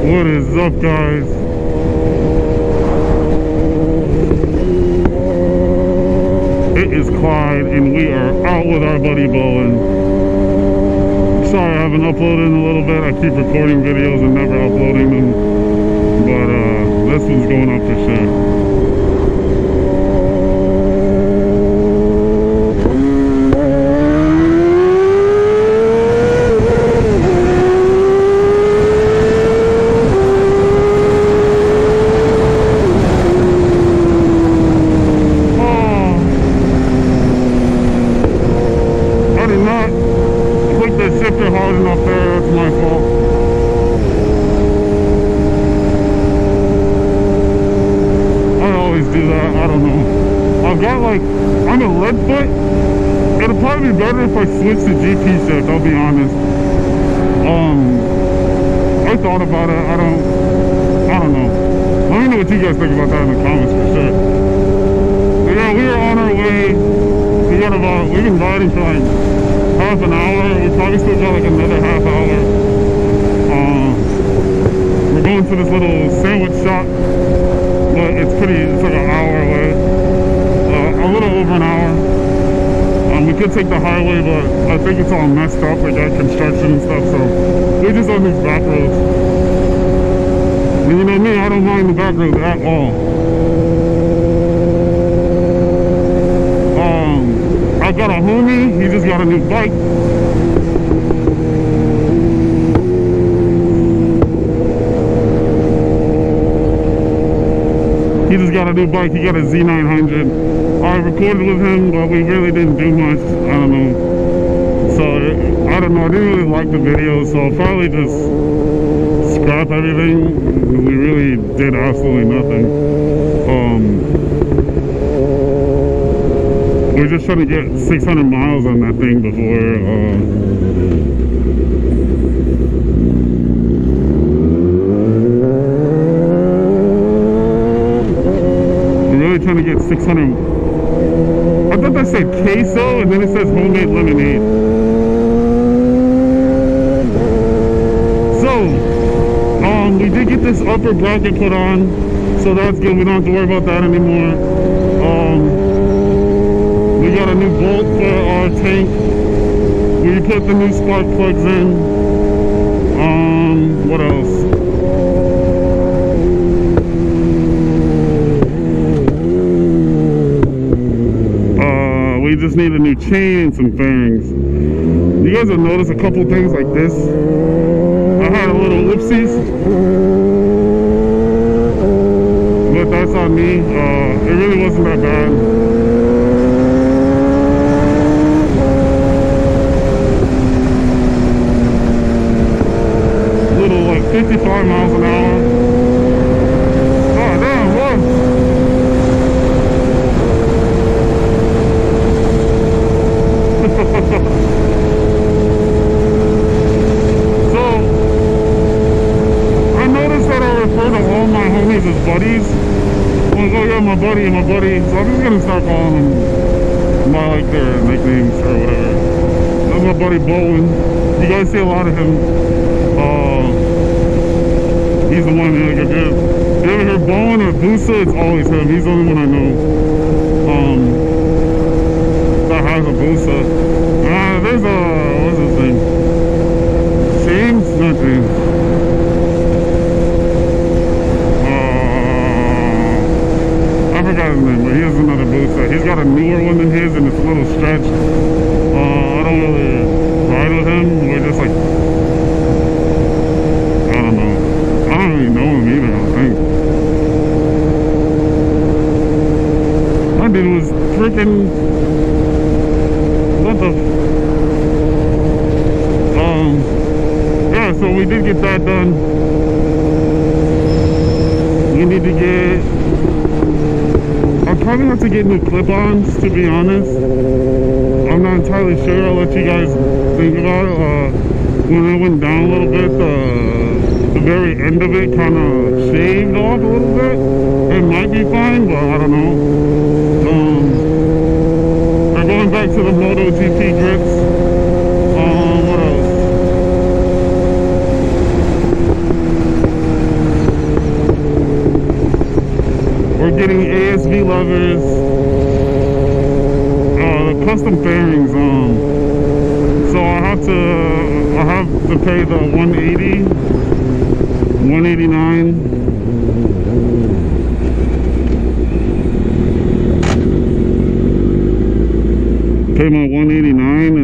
What is up, guys? It is Clyde, and we are out with our buddy Bowen. Sorry I haven't uploaded in a little bit. I keep recording videos and never uploading them, but this one's going up for sure. Hard enough there, that's my fault. I always do that, I don't know. I've got like, I'm a lead foot. It'll probably be better if I switch to GP shift, I'll be honest. I thought about it, I don't know. Let me know what you guys think about that in the comments for sure. But yeah, we are on our way. We've been riding for like half an hour. We probably still got like another half hour. We're going to this little sandwich shop, but it's like an hour away. A little over an hour. We could take the highway, but I think it's all messed up. They got construction and stuff, so we're just on these back roads. And you know me, I don't mind the back roads at all. I got a homie, he just got a new bike. He just got a new bike, he got a Z900. I recorded with him, but we really didn't do much, I don't know. So, I don't know, I didn't really like the video, so I'll probably just scrap everything. We really did absolutely nothing. We're just trying to get 600 miles on that thing before, we're really trying to get 600. I thought that said queso, and then it says homemade lemonade. So, we did get this upper bracket put on, so that's good. We don't have to worry about that anymore. We got a new bolt for our tank. We put the new spark plugs in. What else? We just need a new chain and some fairings. You guys have noticed a couple things like this. I had a little whoopsies, but that's on me. It really wasn't that bad. Little like 55 miles an hour. Oh damn, what? So, I noticed that I refer to all my homies as buddies. I'm like, oh yeah, my buddy. So I'm just gonna start calling them by like their nicknames or whatever. That's my buddy Bowen. You guys see a lot of him. He's the one really good dude. If you ever hear Bowen or Busa, it's always him. He's the only one I know. That has a Busa. There's a, what's his name? James? Not James. I forgot his name, but he has another Busa. He's got a newer one than his, and it's a little stretched. I don't really ride with him. We're just like, I don't really know him either, I don't think. That dude was freaking, what the, yeah, so we did get that done. We need to get, I'll probably have to get new clip-ons, to be honest. I'm not entirely sure. I'll let you guys think about it. When I went down a little bit, the very end of it kind of shaved off a little bit. It might be fine, but I don't know. We're going back to the MotoGP grips. What else? getting ASV levers, the custom fairings. So I have to pay the 180, 189. Pay my 189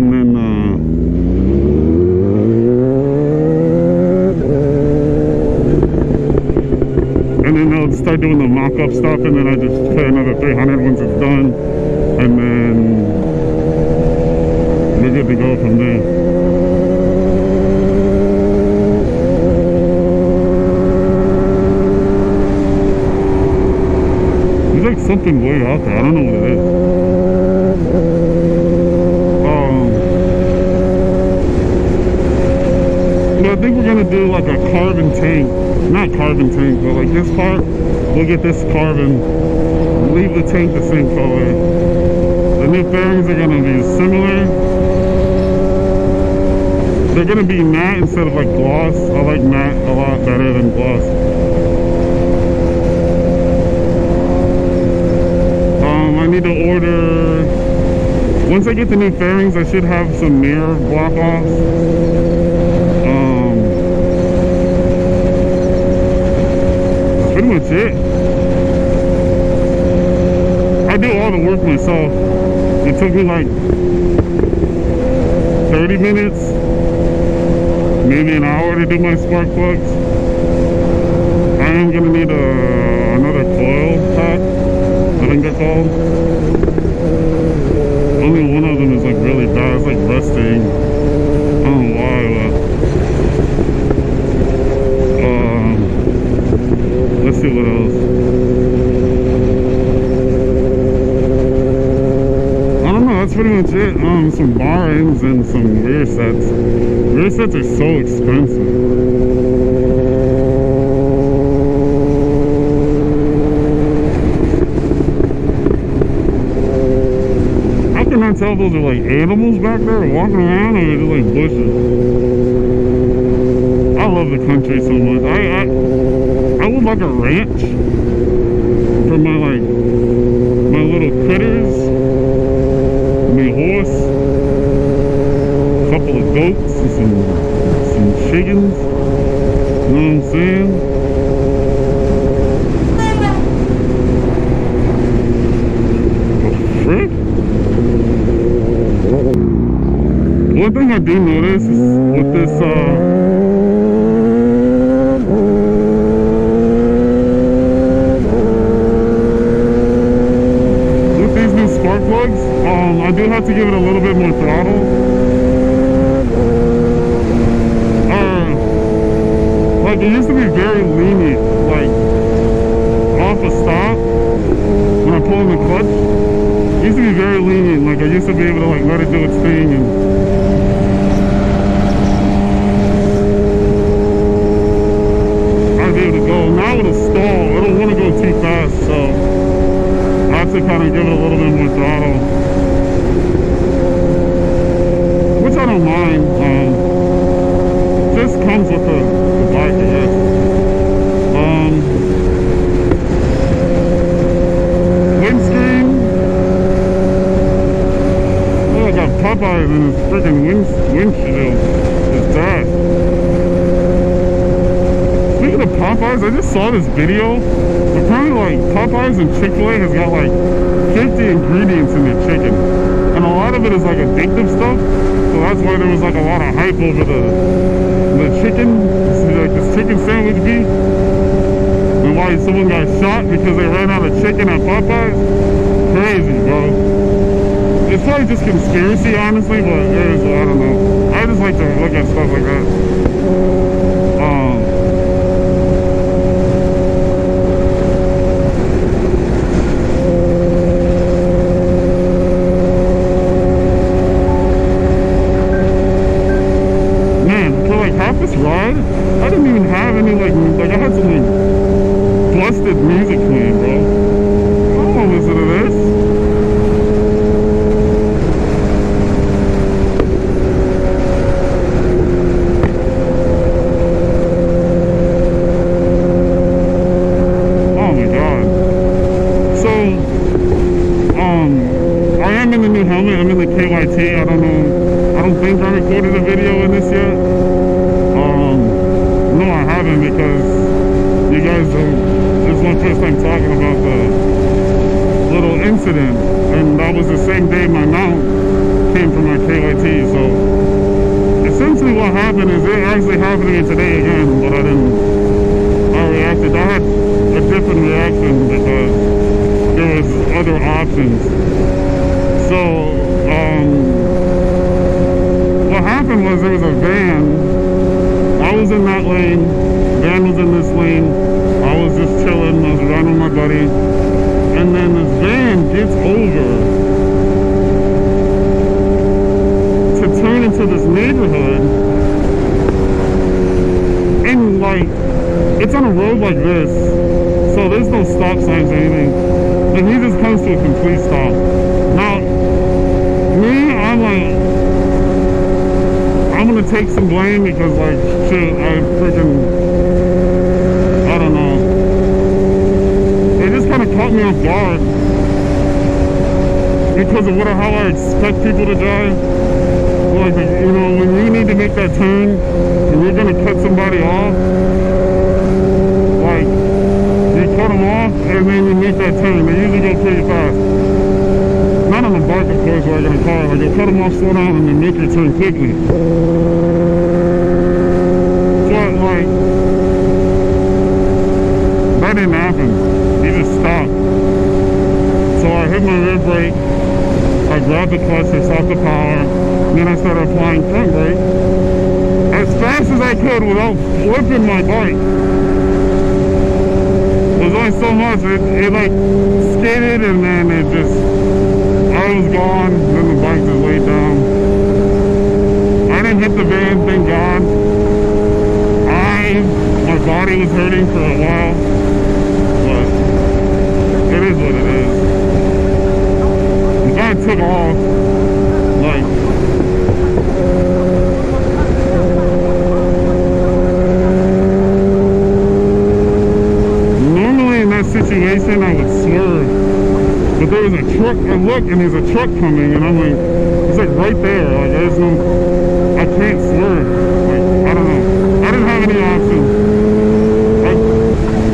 and then I'll start doing the mock-up stuff, and then I just pay another 300 once it's done, and then we're good to go from there. There's like something way out there. I don't know what it is. I think we're gonna do like a carbon tank, not carbon tank, but like this part, we'll get this carbon, leave the tank the same color. The new fairings are gonna be similar. They're gonna be matte instead of like gloss. I like matte a lot better than gloss. I need to order, once I get the new fairings, I should have some mirror block-offs. That's it. I do all the work myself. It took me like 30 minutes, maybe an hour to do my spark plugs. I am gonna need another coil pack, I think they're called. Only one of them is like really bad, it's like rusting. I don't know why, but let's see what else. I don't know, that's pretty much it. Some bar ends and some rear sets. Rear sets are so expensive. How can I tell those are like animals back there walking around, or they're like bushes? I love the country so much. I would like a ranch for my little critters, my horse, a couple of goats, and some chickens. You know what I'm saying? The frick? One thing I do notice is with this spark plugs, I do have to give it a little bit more throttle. Like it used to be very lenient, like off a stop when I pull in the clutch. It used to be very lenient, like I used to be able to like let it do its thing and I'd be able to go. Now it'll stall, I don't want to go too fast, so I have to kind of give it a little bit more throttle, which I don't mind. Just comes with the bike, I guess. Windscreen. Oh, I got Popeyes in his freaking windshield. His dad. Speaking of Popeyes, I just saw this video. Apparently, like, Popeyes and Chick-fil-A has got, like, 50 ingredients in their chicken. And a lot of it is, like, addictive stuff. So that's why there was, like, a lot of hype over the chicken, like, this chicken sandwich beef. And why someone got shot because they ran out of chicken at Popeyes. Crazy, bro. It's probably just conspiracy, honestly, but I don't know. I just like to look at stuff like that. This ride, I didn't even have any like I had some like busted music playing, bro. I don't want to listen to this. Oh my god. happened because you guys this is my first time talking about the little incident, and that was the same day my mount came from my KYT. So essentially what happened is it actually happening today again, but I reacted. I had a different reaction because there was other options. So what happened was there was a van. I was in that lane, van was in this lane. I was just chilling, I was riding with my buddy, and then this van gets over to turn into this neighborhood, and like it's on a road like this, so there's no stop signs or anything, and he just comes to a complete stop. Now me, I'm like, I'm gonna take some blame because like shit, I don't know, it just kind of caught me off guard because of how I expect people to drive. Like, you know, when you need to make that turn and you're gonna cut somebody off, like you cut them off and then you make that turn. They usually go pretty fast. Not on a bike, of course, like in a car. Like you cut them off, slow down, and then make your turn quickly. But like that didn't happen. He just stopped. So I hit my rear brake. I grabbed the clutch, I stopped the power, and then I started applying front brake as fast as I could without flipping my bike. It was only so much, it like skidded and then it just, I was gone, then the bike just laid down. I didn't hit the van, thank God. My body was hurting for a while, but it is what it is. The guy took off, like, normally in that situation I would swerve, but there was a truck, I look and there's a truck coming and I'm like, it's like right there, like there's no, I can't swerve, like, I don't know, I didn't have any options.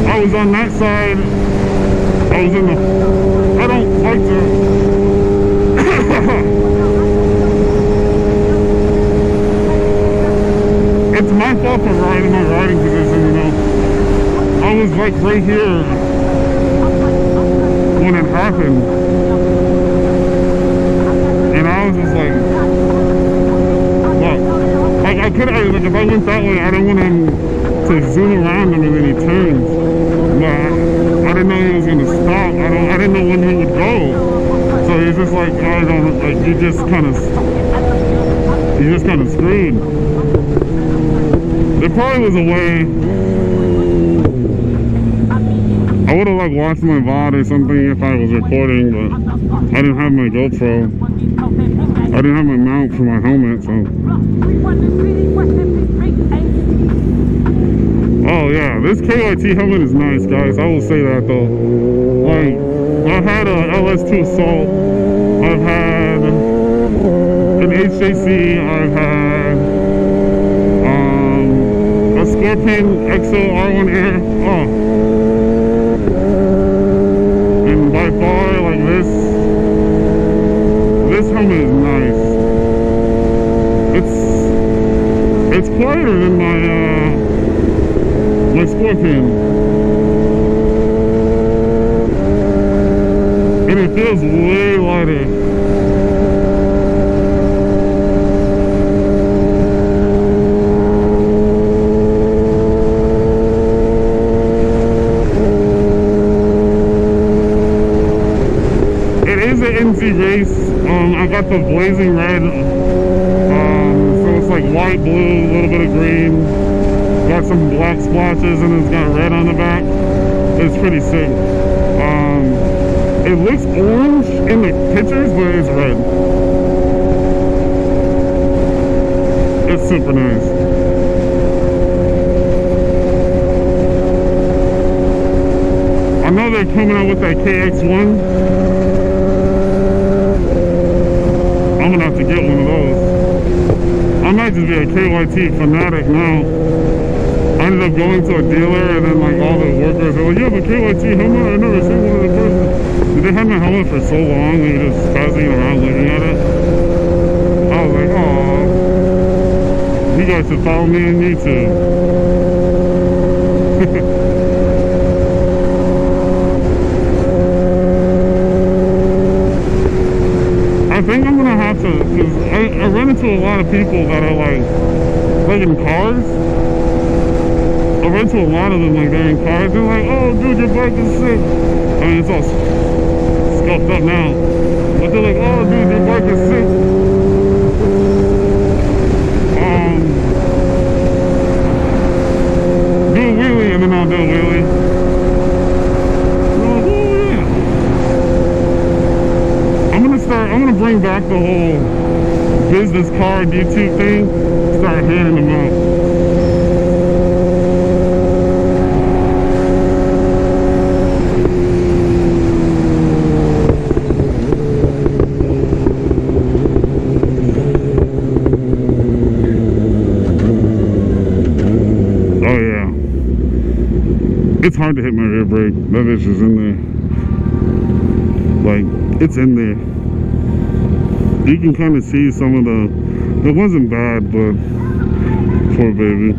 I was on that side, I was in the, I don't like to, it's my fault for riding my riding position, you know. I was like right here when it happened, and I was just like, well, like I could, like if I went that way, I didn't want him to zoom around him and then he turns, but I didn't know he was gonna stop. I didn't know when he would go, so he's just like, I don't, like you just kind of screwed. There probably was a way. I would have like watched my VOD or something if I was recording, but I didn't have my GoPro. I didn't have my mount for my helmet, so. Oh yeah, this KYT helmet is nice, guys. I will say that though. Like, I've had a LS2 Assault. I've had an HJC. I've had a Scorpion XO R1 Air. Oh. And by far, like this helmet is nice. It's quieter than my Scorpion. And it feels way lighter. It is an NC race. I got the blazing red. So it's like white, blue, a little bit of green. Got some black splotches and it's got red on the back. It's pretty sick. It looks orange in the pictures, but it's red. It's super nice. I know they're coming out with that KX1. I'm gonna have to get one of those. I might just be a KYT fanatic now. I I ended up going to a dealer, and then like all the workers were like, "You have a KYT helmet? I never seen one of the person." They had my helmet for so long, they were just passing it around looking at it. I was like, "Oh, you guys should follow me on YouTube." I think I'm gonna have to, because I run into a lot of people that are like in cars. I run into a lot of them like they're in cars. They're like, "Oh, dude, your bike is sick." I mean, it's all scuffed up now, but they're like, "Oh, dude, your bike is sick." Do a wheelie, and then I'll do a wheelie. I'm gonna bring back the whole business card YouTube thing. Start handing them out. Oh yeah, it's hard to hit my rear brake. That bitch is in there. Like, it's in there. You can kind of see some of the, it wasn't bad, but poor baby.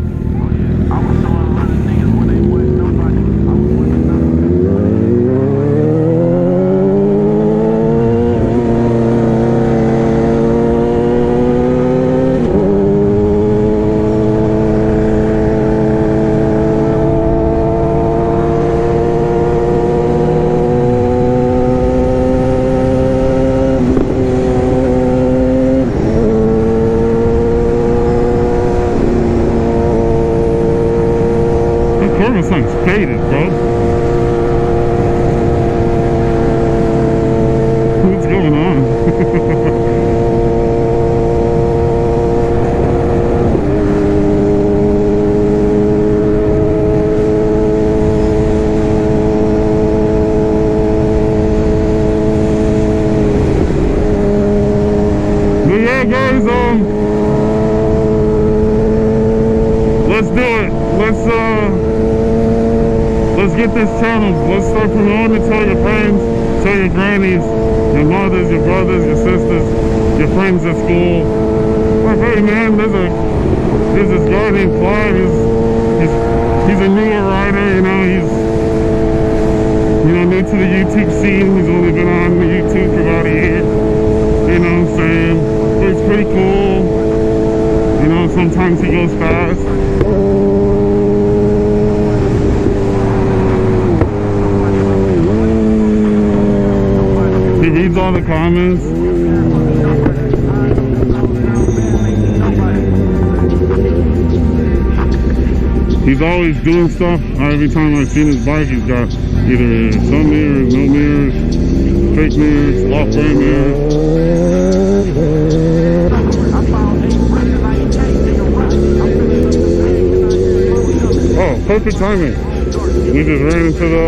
This thing's faded, bro. What's going on? But yeah, guys, let's do it. Let's get this channel. Let's start promoting it. Tell your friends, tell your grannies, your mothers, your brothers, your sisters, your friends at school. Like, hey man, there's this guy named Clyde. He's a newer rider, you know. He's new to the YouTube scene. He's only been on the YouTube for about a year. You know what I'm saying? But it's pretty cool. You know, sometimes he goes fast. He reads all the comments. He's always doing stuff. Every time I've seen his bike, he's got either some mirrors, no mirrors, fake mirrors, off frame mirrors. Oh, perfect timing. We just ran into the